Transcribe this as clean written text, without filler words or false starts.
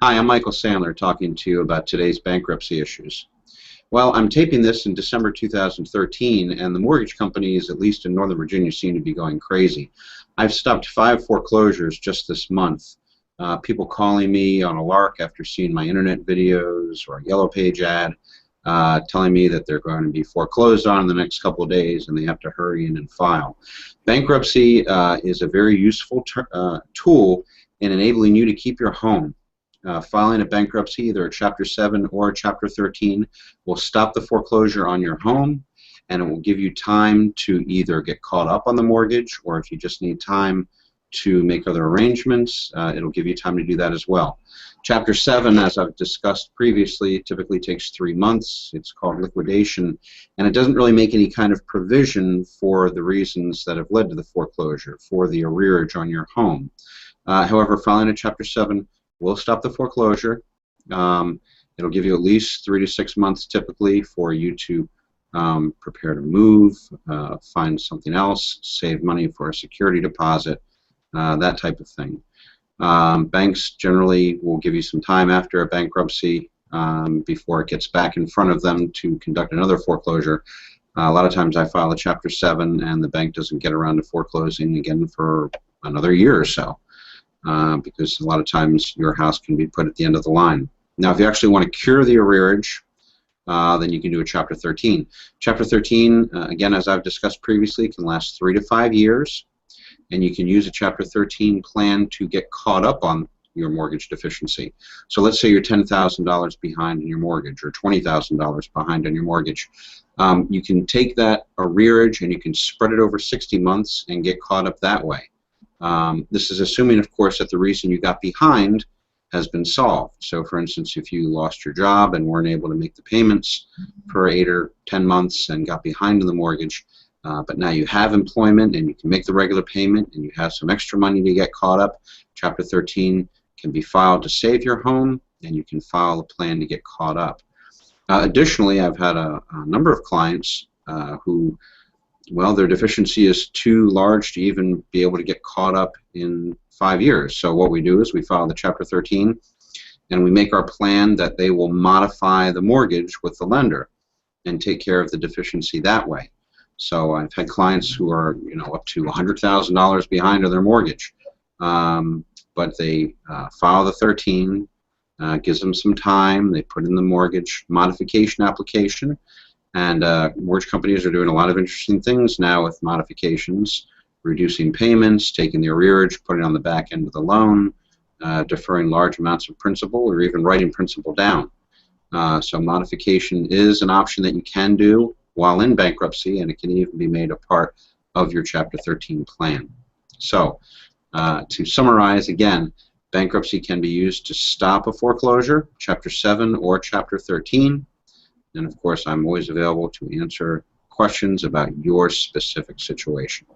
Hi, I'm Michael Sandler talking to you about today's bankruptcy issues. Well, I'm taping this in December 2013, and the mortgage companies, at least in Northern Virginia, seem to be going crazy. I've stopped 5 foreclosures just this month. People calling me on a lark after seeing my internet videos or a Yellow Page ad, telling me that they're going to be foreclosed on in the next couple of days and they have to hurry in and file. Bankruptcy is a very useful tool in enabling you to keep your home. Filing a bankruptcy, either a Chapter 7 or a Chapter 13, will stop the foreclosure on your home, and it will give you time to either get caught up on the mortgage, or if you just need time to make other arrangements, it'll give you time to do that as well. Chapter 7, as I've discussed previously, typically takes 3 months. It's called liquidation, and it doesn't really make any kind of provision for the reasons that have led to the foreclosure, for the arrearage on your home. However, filing a Chapter 7 will stop the foreclosure. It'll give you at least 3 to 6 months typically for you to prepare to move, find something else, save money for a security deposit, that type of thing. Banks generally will give you some time after a bankruptcy before it gets back in front of them to conduct another foreclosure. A lot of times I file a Chapter 7 and the bank doesn't get around to foreclosing again for another year or so. Because a lot of times your house can be put at the end of the line. Now, if you actually want to cure the arrearage, then you can do a Chapter 13. Chapter 13, again, as I've discussed previously, can last 3 to 5 years, and you can use a Chapter 13 plan to get caught up on your mortgage deficiency. So let's say you're $10,000 behind in your mortgage or $20,000 behind on your mortgage. You can take that arrearage and you can spread it over 60 months and get caught up that way. This is assuming, of course, that the reason you got behind has been solved. So, for instance, if you lost your job and weren't able to make the payments for 8 or 10 months and got behind in the mortgage, but now you have employment and you can make the regular payment and you have some extra money to get caught up, Chapter 13 can be filed to save your home, and you can file a plan to get caught up. Additionally, I've had a number of clients who, well, their deficiency is too large to even be able to get caught up in 5 years. So what we do is we file the Chapter 13 and we make our plan that they will modify the mortgage with the lender and take care of the deficiency that way. So I've had clients who are, up to $100,000 behind on their mortgage, but they file the 13, gives them some time, they put in the mortgage modification application. And mortgage companies are doing a lot of interesting things now with modifications, reducing payments, taking the arrearage, putting it on the back end of the loan, deferring large amounts of principal, or even writing principal down. So modification is an option that you can do while in bankruptcy, and it can even be made a part of your Chapter 13 plan. So to summarize again, bankruptcy can be used to stop a foreclosure, Chapter 7 or Chapter 13. And of course, I'm always available to answer questions about your specific situation.